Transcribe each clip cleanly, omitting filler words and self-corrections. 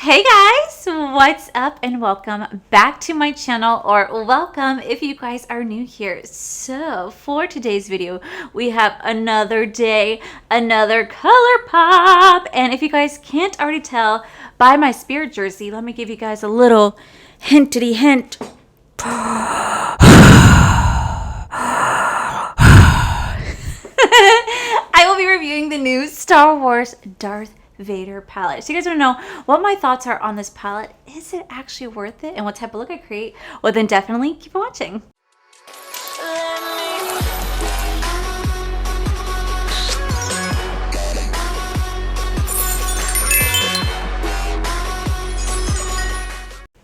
Hey guys, what's up and welcome back to my channel, or welcome if you guys are new here. So for today's video, we have another day, another Colourpop. And if you guys can't already tell by my spirit jersey, let me give you guys a little hintity hint. I will be reviewing the new Star Wars Darth Vader palette. So you guys want to know what my thoughts are on this palette. Is it actually worth it? And what type of look I create? Well, then definitely keep watching.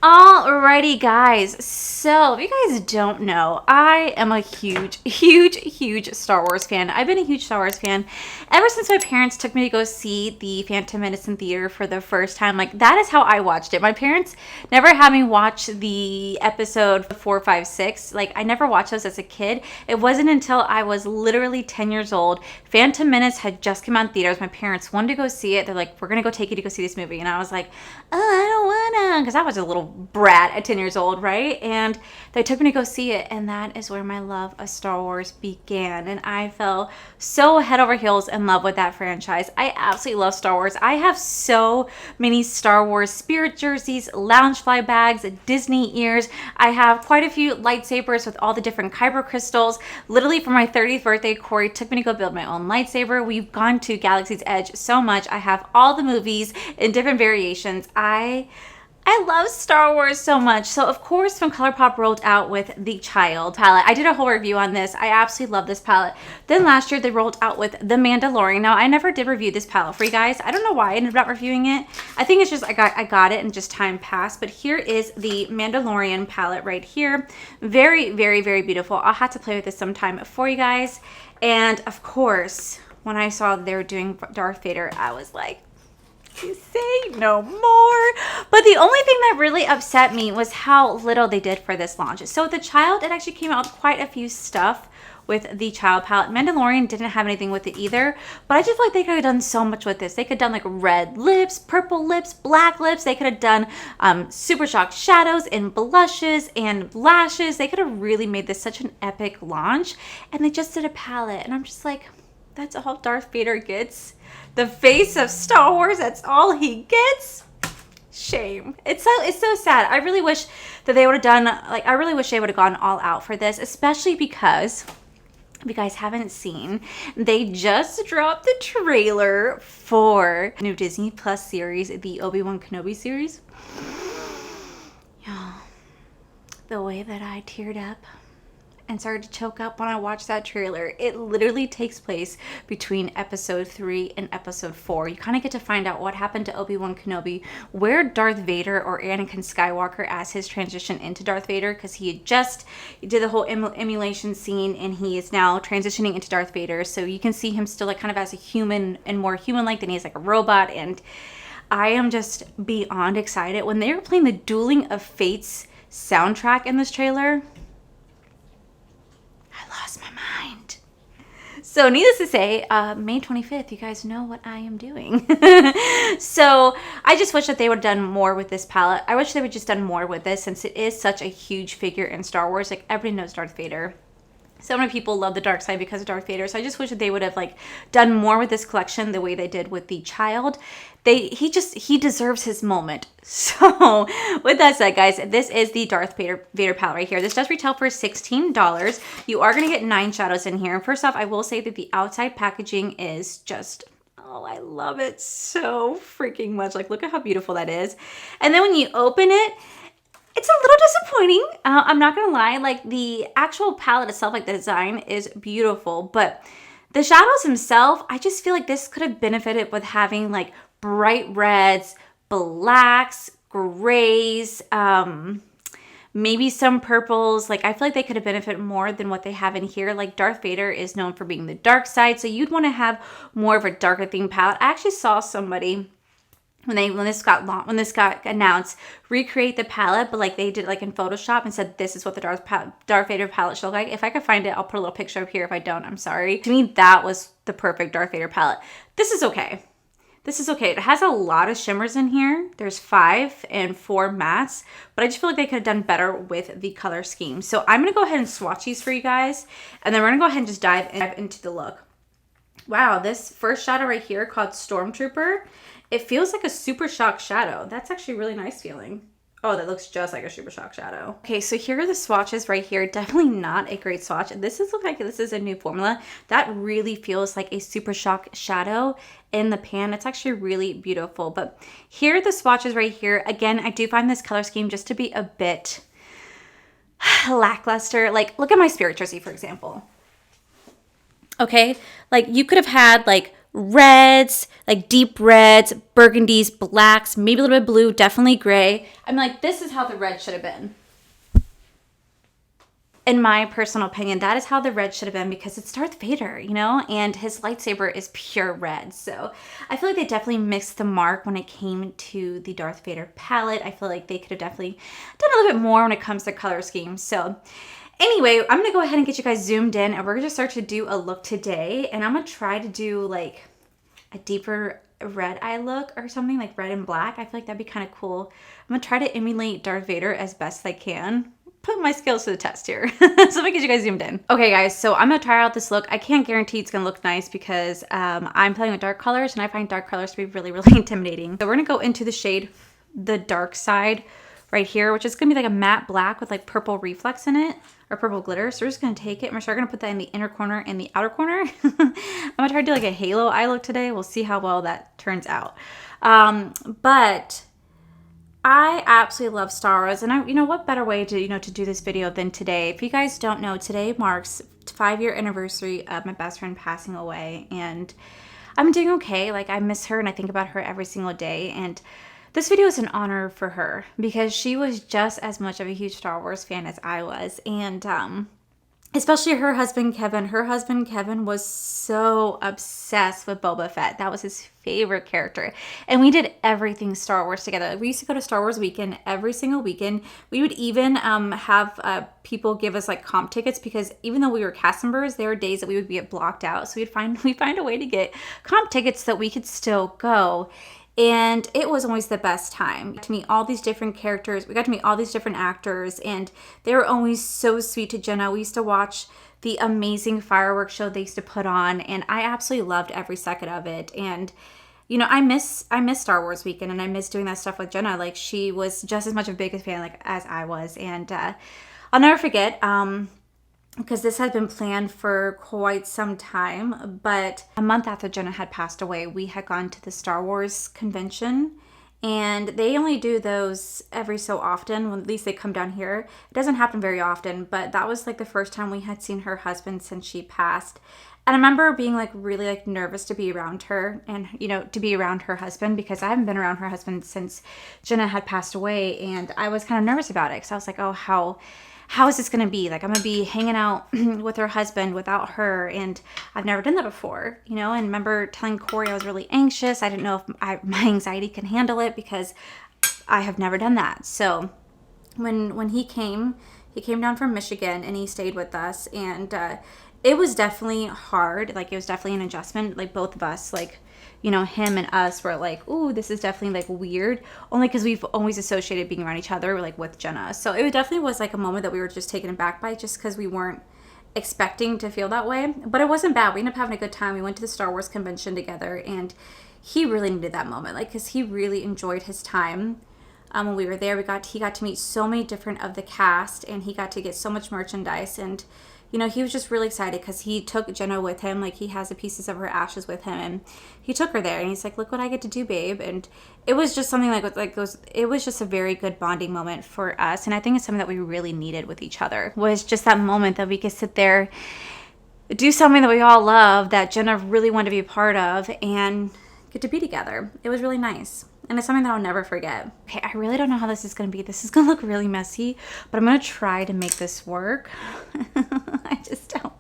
Alrighty guys, so if you guys don't know, I am a huge Star Wars fan. I've been a huge Star Wars fan ever since my parents took me to go see the Phantom Menace in theater for the first time. Like, that is how I watched it. My parents never had me watch the episode 4, 5, 6. Like, I never watched those as a kid. It wasn't until I was literally 10 years old. Phantom Menace had just come out in theaters. My parents wanted to go see it. They're like, we're gonna go take you to go see this movie. And I was like, oh, I don't wanna, because I was a little brat at 10 years old, right? And they took me to go see it, and that is where my love of Star Wars began. And I fell so head over heels in love with that franchise. I absolutely love Star Wars. I have so many Star Wars spirit jerseys, Loungefly bags, Disney ears. I have quite a few lightsabers with all the different kyber crystals. Literally, for my 30th birthday, Corey took me to go build my own lightsaber. We've gone to Galaxy's Edge so much. I have all the movies in different variations. I love Star Wars so much. So of course, when Colourpop rolled out with the Child palette, I did a whole review on this. I absolutely love this palette. Then last year they rolled out with The Mandalorian. Now I never did review this palette for you guys. I don't know why I ended up not reviewing it. I think it's just I got it and just time passed. But here is the Mandalorian palette right here. Very beautiful. I'll have to play with this sometime for you guys. And of course, when I saw they were doing Darth Vader, I was like, you say no more. But the only thing that really upset me was how little they did for this launch. So the Child, it actually came out with quite a few stuff with the Child palette. Mandalorian didn't have anything with it either, but I just feel like they could have done so much with this. They could have done like red lips, purple lips, black lips. They could have done super shock shadows and blushes and lashes. They could have really made this such an epic launch, and they just did a palette, and I'm just like, that's all Darth Vader gets? The face of Star Wars, that's all he gets? Shame. It's so sad. I really wish that they would have done, like, I really wish they would have gone all out for this, especially because, if you guys haven't seen, they just dropped the trailer for new Disney Plus series, the Obi-Wan Kenobi series. Y'all, the way that I teared up and started to choke up when I watched that trailer. It literally takes place between episode 3 and episode 4. You kind of get to find out what happened to Obi-Wan Kenobi, where Darth Vader or Anakin Skywalker as his transition into Darth Vader, because he did the whole emulation scene and he is now transitioning into Darth Vader. So you can see him still like kind of as a human and more human-like than he is like a robot. And I am just beyond excited. When they were playing the Dueling of Fates soundtrack in this trailer, lost my mind. So needless to say, May 25th, you guys know what I am doing. So I just wish that they would have done more with this palette. I wish they would just done more with this, since it is such a huge figure in Star Wars. Like, everybody knows Darth Vader. So many people love the dark side because of Darth Vader. So I just wish that they would have like done more with this collection the way they did with the Child. He deserves his moment. So with that said, guys, this is the Darth Vader palette right here. This does retail for $16. You are going to get 9 shadows in here. First off, I will say that the outside packaging is just, oh, I love it so freaking much. Like, look at how beautiful that is. And then when you open it, it's a little disappointing. I'm not gonna lie. Like, the actual palette itself, like the design is beautiful, but the shadows themselves, I just feel like this could have benefited with having like bright reds, blacks, grays, maybe some purples. Like, I feel like they could have benefited more than what they have in here. Like, Darth Vader is known for being the dark side, so you'd want to have more of a darker theme palette. I actually saw somebody when this got announced, recreate the palette, but like they did like in Photoshop and said this is what the Darth Vader palette should look like. If I could find it, I'll put a little picture up here. If I don't, I'm sorry. To me, that was the perfect Darth Vader palette. This is okay. This is okay. It has a lot of shimmers in here. There's 5 and 4 mattes, but I just feel like they could have done better with the color scheme. So I'm going to go ahead and swatch these for you guys, and then we're going to go ahead and just dive into the look. Wow, this first shadow right here called Stormtrooper, it feels like a Super Shock shadow. That's actually really nice feeling. Oh, that looks just like a Super Shock shadow. Okay, so here are the swatches right here. Definitely not a great swatch. This looks like this is a new formula. That really feels like a Super Shock shadow in the pan. It's actually really beautiful. But here are the swatches right here. Again, I do find this color scheme just to be a bit lackluster. Like, look at my Spirit jersey, for example. Okay, like you could have had like reds, like deep reds, burgundies, blacks, maybe a little bit of blue, definitely gray. I'm like, this is how the red should have been. In my personal opinion, that is how the red should have been, because it's Darth Vader, you know, and his lightsaber is pure red. So I feel like they definitely missed the mark when it came to the Darth Vader palette. I feel like they could have definitely done a little bit more when it comes to color schemes. So anyway, I'm going to go ahead and get you guys zoomed in, and we're going to start to do a look today. And I'm going to try to do like a deeper red eye look or something, like red and black. I feel like that'd be kind of cool. I'm going to try to emulate Darth Vader as best I can. Put my skills to the test here. So let me get you guys zoomed in. Okay, guys, so I'm going to try out this look. I can't guarantee it's going to look nice because I'm playing with dark colors, and I find dark colors to be really, really intimidating. So we're going to go into the shade, the dark side right here, which is going to be like a matte black with like purple reflex in it, or purple glitter. So we're just going to take it and we're going to put that in the inner corner and the outer corner. I'm going to try to do like a halo eye look today. We'll see how well that turns out. But I absolutely love Star Wars, and you know what better way to to do this video than today. If you guys don't know, today marks 5-year anniversary of my best friend passing away, and I'm doing okay. Like, I miss her and I think about her every single day, and this video is an honor for her because she was just as much of a huge Star Wars fan as I was, and especially her husband, Kevin. Her husband, Kevin, was so obsessed with Boba Fett. That was his favorite character. And we did everything Star Wars together. We used to go to Star Wars weekend every single weekend. We would even have people give us like comp tickets, because even though we were cast members, there were days that we would get blocked out. So we'd find a way to get comp tickets so that we could still go. And it was always the best time to meet all these different characters. We got to meet all these different actors, and they were always so sweet to Jenna. We used to watch the amazing fireworks show they used to put on, and I absolutely loved every second of it. And you know, I miss Star Wars weekend, and I miss doing that stuff with Jenna. Like, she was just as much a big fan like as I was, and I'll never forget. Because this had been planned for quite some time, but a month after Jenna had passed away, we had gone to the Star Wars convention, and they only do those every so often. Well, at least they come down here. It doesn't happen very often, but that was like the first time we had seen her husband since she passed. And I remember being like really like nervous to be around her, and to be around her husband, because I haven't been around her husband since Jenna had passed away, and I was kind of nervous about it because I was like, oh, how is this going to be? Like, I'm going to be hanging out with her husband without her, and I've never done that before, and remember telling Corey I was really anxious. I didn't know if my anxiety can handle it, because I have never done that. So when he came down from Michigan, and he stayed with us, and it was definitely hard. Like, it was definitely an adjustment. Like, both of us, like, him and us were like, ooh, this is definitely like weird, only because we've always associated being around each other like with Jenna. So it definitely was like a moment that we were just taken aback by, just because we weren't expecting to feel that way. But it wasn't bad. We ended up having a good time. We went to the Star Wars convention together, and he really needed that moment, like, because he really enjoyed his time. When we were there, he got to meet so many different of the cast, and he got to get so much merchandise, and he was just really excited because he took Jenna with him. Like, he has the pieces of her ashes with him, and he took her there, and he's like, look what I get to do, babe. And it was just something it was just a very good bonding moment for us. And I think it's something that we really needed with each other, was just that moment that we could sit there, do something that we all love, that Jenna really wanted to be a part of, and get to be together. It was really nice. And it's something that I'll never forget. Okay, I really don't know how this is going to be. This is going to look really messy, but I'm going to try to make this work. I just don't.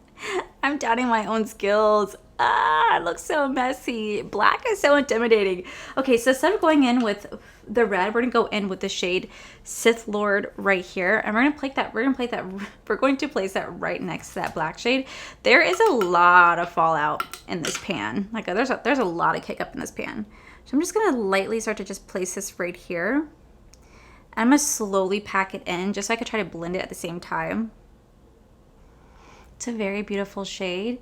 I'm doubting my own skills. It looks so messy. Black is so intimidating. Okay, so instead of going in with the red, we're going to go in with the shade Sith Lord right here. And we're going to place that. We're going to place that right next to that black shade. There is a lot of fallout in this pan. Like, there's a lot of kick up in this pan. So I'm just going to lightly start to just place this right here. I'm going to slowly pack it in just so I can try to blend it at the same time. It's a very beautiful shade,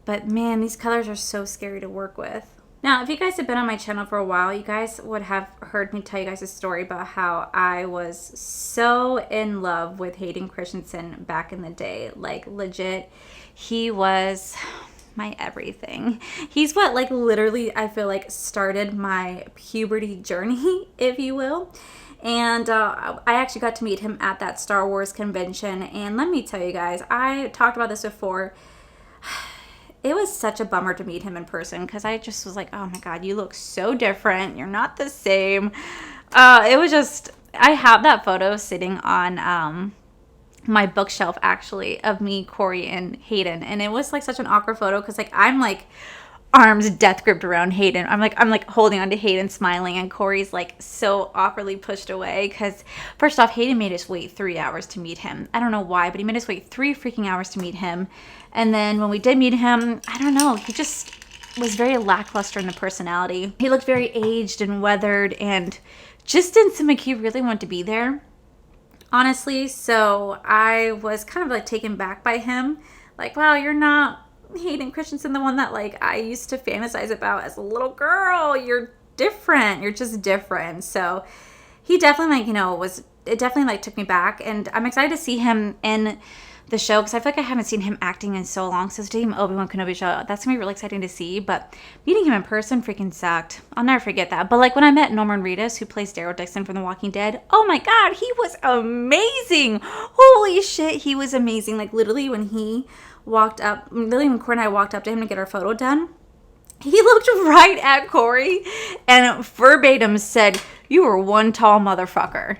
but man, these colors are so scary to work with. Now, if you guys have been on my channel for a while, you guys would have heard me tell you guys a story about how I was so in love with Hayden Christensen back in the day. Like, legit, he was my everything. He's what, like, literally, I feel like started my puberty journey, if you will. And I actually got to meet him at that Star Wars convention. And let me tell you guys, I talked about this before. It was such a bummer to meet him in person because I just was like, oh my God, you look so different. You're not the same. It was just, I have that photo sitting on my bookshelf actually of me, Corey, and Hayden. And it was like such an awkward photo because like I'm like arms death gripped around Hayden. I'm like holding on to Hayden smiling, and Corey's like so awkwardly pushed away because first off, Hayden made us wait 3 hours to meet him. I don't know why, but he made us wait 3 freaking hours to meet him. And then when we did meet him, I don't know, he just was very lackluster in the personality. He looked very aged and weathered and just didn't seem like he really wanted to be there, honestly. So I was kind of like taken back by him. Like, wow, you're not Hayden Christensen, the one that like I used to fantasize about as a little girl. You're different. You're just different. So he definitely like, you know, it definitely like took me back, and I'm excited to see him in the show because I feel like I haven't seen him acting in so long. So Team Obi-Wan Kenobi show, that's gonna be really exciting to see. But meeting him in person freaking sucked. I'll never forget that. But like when I met Norman Reedus, who plays Daryl Dixon from The Walking Dead, oh my God, he was amazing. Holy shit, he was amazing. Like literally when he walked up, literally when Corey and I walked up to him to get our photo done, he looked right at Corey and verbatim said, "You were one tall motherfucker."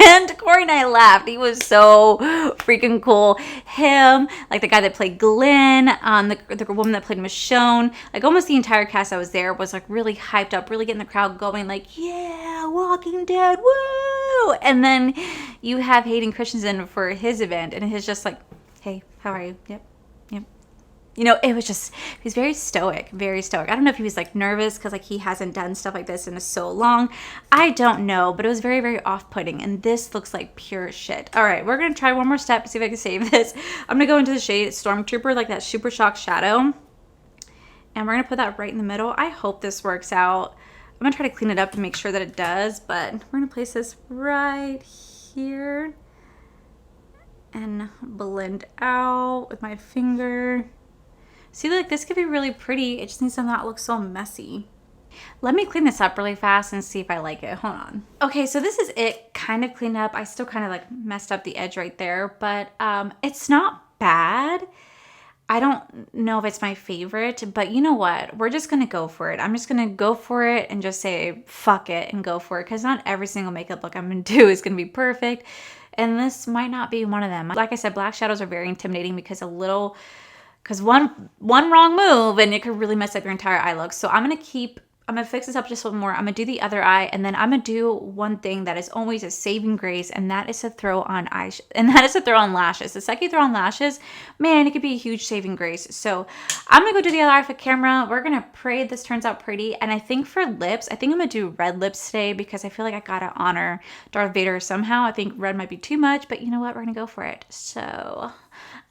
And Corey and I laughed. He was so freaking cool. Him, like the guy that played Glenn, the woman that played Michonne, like almost the entire cast that was there was like really hyped up, really getting the crowd going, like, yeah, Walking Dead, woo! And then you have Hayden Christensen for his event, and he's just like, hey, how are you? Yep. You know, it was just, he was very stoic, very stoic. I don't know if he was like nervous because like he hasn't done stuff like this in so long. I don't know, but it was very, very off-putting. And this looks like pure shit. All right, we're going to try one more step to see if I can save this. I'm going to go into the shade Stormtrooper, like that Super Shock Shadow. And we're going to put that right in the middle. I hope this works out. I'm going to try to clean it up to make sure that it does. But we're going to place this right here. And blend out with my finger. See, like this could be really pretty. It just needs to not look so messy. Let me clean this up really fast and see if I like it. Hold on. Okay, so this is it kind of cleaned up. I still kind of like messed up the edge right there, but it's not bad. I don't know if it's my favorite, but you know what? We're just going to go for it. I'm just going to go for it and just say fuck it and go for it, because not every single makeup look I'm going to do is going to be perfect. And this might not be one of them. Like I said, black shadows are very intimidating because one wrong move and it could really mess up your entire eye look. So I'm gonna fix this up just a little more. I'm gonna do the other eye, and then I'm gonna do one thing that is always a saving grace, and that is to throw on lashes. The second you throw on lashes, man, it could be a huge saving grace. So I'm gonna go do the other eye for camera. We're gonna pray this turns out pretty. And I think for lips, I think I'm gonna do red lips today because I feel like I gotta honor Darth Vader somehow. I think red might be too much, but you know what? We're gonna go for it. So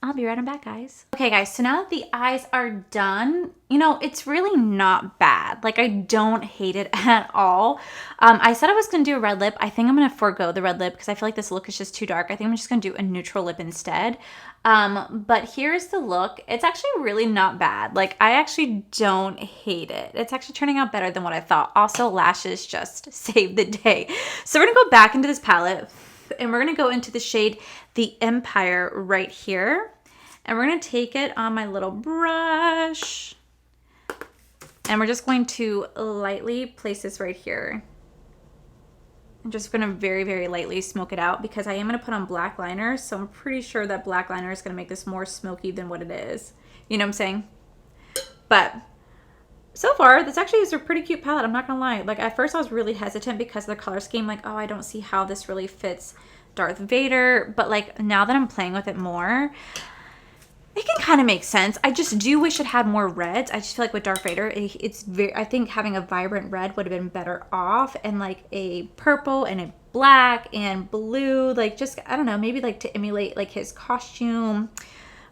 I'll be right back, guys. Okay, guys, so now that the eyes are done, you know, it's really not bad. Like, I don't hate it at all. I said I was going to do a red lip. I think I'm going to forego the red lip because I feel like this look is just too dark. I think I'm just going to do a neutral lip instead. But here's the look. It's actually really not bad. Like, I actually don't hate it. It's actually turning out better than what I thought. Also, lashes just saved the day. So we're going to go back into this palette, and we're going to go into the shade The Empire right here. And we're going to take it on my little brush. And we're just going to lightly place this right here. I'm just going to very, very lightly smoke it out because I am going to put on black liner. So I'm pretty sure that black liner is going to make this more smoky than what it is. You know what I'm saying? But so far, this actually is a pretty cute palette. I'm not going to lie. Like, at first I was really hesitant because of the color scheme. Like, oh, I don't see how this really fits Darth Vader. But like, now that I'm playing with it more, It can kind of make sense. I just do wish it had more reds. I just feel like with Darth Vader, it's very, I think having a vibrant red would have been better off, and like a purple and a black and blue, like just, I don't know, maybe like to emulate like his costume,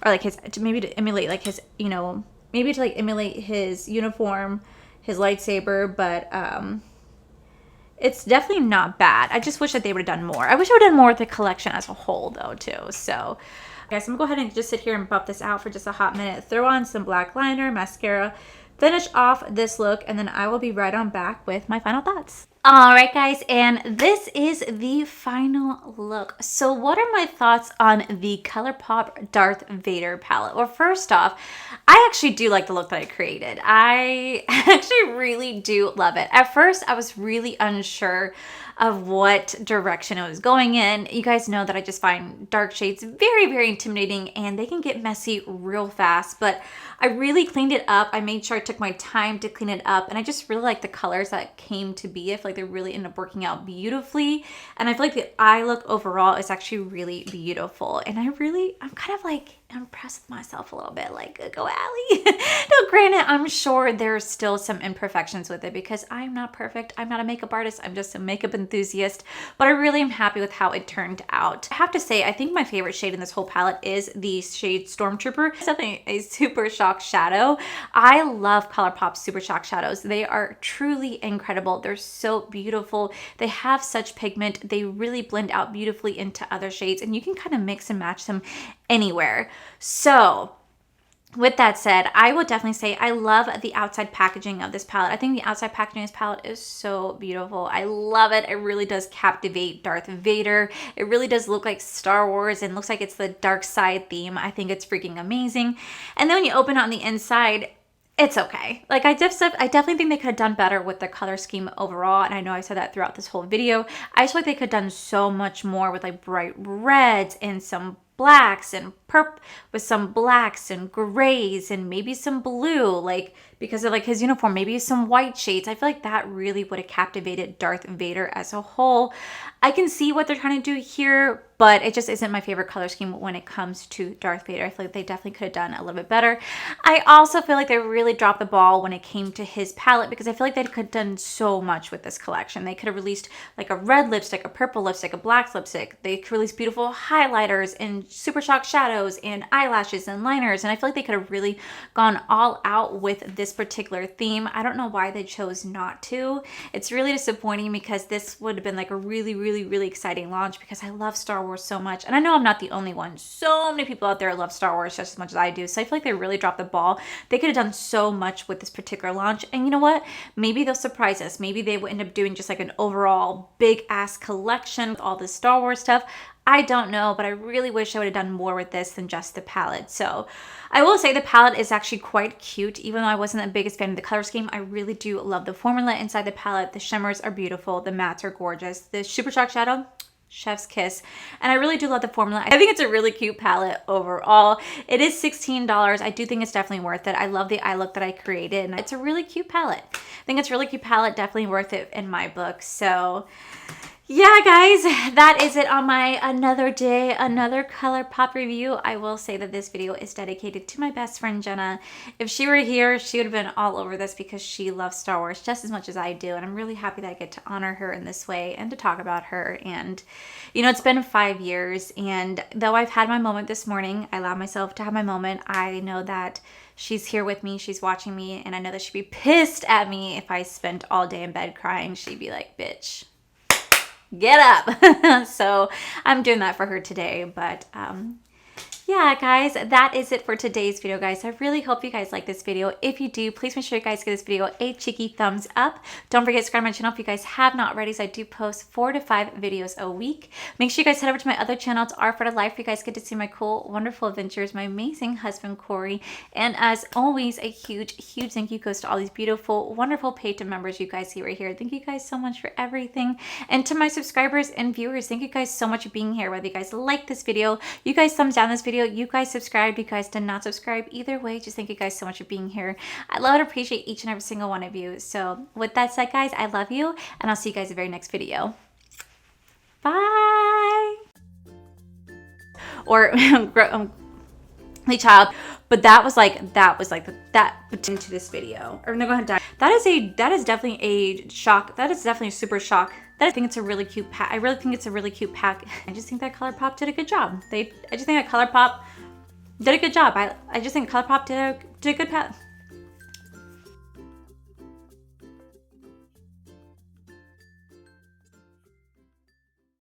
or like his, maybe to emulate like his, you know, maybe to like emulate his uniform, his lightsaber, but it's definitely not bad. I just wish that they would have done more. I wish I would have done more with the collection as a whole though too. So guys, I'm gonna go ahead and just sit here and buff this out for just a hot minute. Throw on some black liner, mascara, finish off this look, and then I will be right on back with my final thoughts. All right, guys, and this is the final look. So what are my thoughts on the Colourpop Darth Vader palette? Well, first off, I actually do like the look that I created. I actually really do love it. At first, I was really unsure of what direction it was going in. You guys know that I just find dark shades very, very intimidating, and they can get messy real fast, but I really cleaned it up. I made sure I took my time to clean it up, and I just really like the colors that came to be. I feel like they really ended up working out beautifully, and I feel like the eye look overall is actually really beautiful, and I'm kind of like impressed with myself a little bit, like, go Allie. Now granted, I'm sure there's still some imperfections with it because I'm not perfect. I'm not a makeup artist. I'm just a makeup enthusiast, but I really am happy with how it turned out. I have to say, I think my favorite shade in this whole palette is the shade Stormtrooper. It's definitely a super shock shadow. I love Colourpop super shock shadows. They are truly incredible. They're so beautiful. They have such pigment. They really blend out beautifully into other shades, and you can kind of mix and match them anywhere. So with that said, I will definitely say I love the outside packaging of this palette. I think the outside packaging of this palette is so beautiful. I love it. It really does captivate Darth Vader. It really does look like Star Wars and looks like it's the dark side theme. I think it's freaking amazing. And then when you open it on the inside, it's okay. Like I definitely think they could have done better with the color scheme overall, and I know I said that throughout this whole video. I just feel like they could have done so much more with like bright reds and some blacks and purple, with some blacks and grays and maybe some blue, like because of like his uniform, maybe some white shades. I feel like that really would have captivated Darth Vader as a whole. I can see what they're trying to do here, but it just isn't my favorite color scheme when it comes to Darth Vader. I feel like they definitely could have done a little bit better. I also feel like they really dropped the ball when it came to his palette, because I feel like they could have done so much with this collection. They could have released like a red lipstick, a purple lipstick, a black lipstick. They could release beautiful highlighters and super shock shadows and eyelashes and liners, and I feel like they could have really gone all out with this particular theme. I don't know why they chose not to. It's really disappointing because this would have been like a really, really, really exciting launch, because I love Star Wars so much, and I know I'm not the only one. So many people out there love Star Wars just as much as I do, so I feel like they really dropped the ball. They could have done so much with this particular launch, and you know what? Maybe they'll surprise us. Maybe they will end up doing just like an overall big ass collection with all this Star Wars stuff. I don't know, but I really wish I would have done more with this than just the palette. So I will say the palette is actually quite cute. Even though I wasn't the biggest fan of the color scheme, I really do love the formula inside the palette. The shimmers are beautiful. The mattes are gorgeous. The super shock shadow, chef's kiss. And I really do love the formula. I think it's a really cute palette overall. It is $16. I do think it's definitely worth it. I love the eye look that I created, and it's a really cute palette. I think it's a really cute palette, definitely worth it in my book. So yeah, guys, that is it on my another day, another Colourpop review. I will say that this video is dedicated to my best friend, Jenna. If she were here, she would have been all over this because she loves Star Wars just as much as I do. And I'm really happy that I get to honor her in this way and to talk about her. And, you know, it's been 5 years. And though I've had my moment this morning, I allowed myself to have my moment. I know that she's here with me. She's watching me. And I know that she'd be pissed at me if I spent all day in bed crying. She'd be like, bitch, get up. So I'm doing that for her today. But yeah, guys, that is it for today's video, guys. I really hope you guys like this video. If you do, please make sure you guys give this video a cheeky thumbs up. Don't forget to subscribe to my channel if you guys have not already, so I do post 4 to 5 videos a week. Make sure you guys head over to my other channel. It's Our Fred of Life. You guys get to see my cool, wonderful adventures, my amazing husband, Corey. And as always, a huge, huge thank you goes to all these beautiful, wonderful Patreon members you guys see right here. Thank you guys so much for everything. And to my subscribers and viewers, thank you guys so much for being here. Whether you guys like this video, you guys thumbs down this video, you guys subscribed, you guys did not subscribe, either way, just thank you guys so much for being here. I love and appreciate each and every single one of you. So with that said, guys, I love you, and I'll see you guys in the very next video. Bye. Or child, but that was like that into this video. Or no, go ahead, dive. That is definitely a shock. That is definitely a super shock. That I think it's a really cute pack. I really think it's a really cute pack. I just think that Colourpop did a good job. I just think that Colourpop did a good job. I just think Colourpop did a good pack.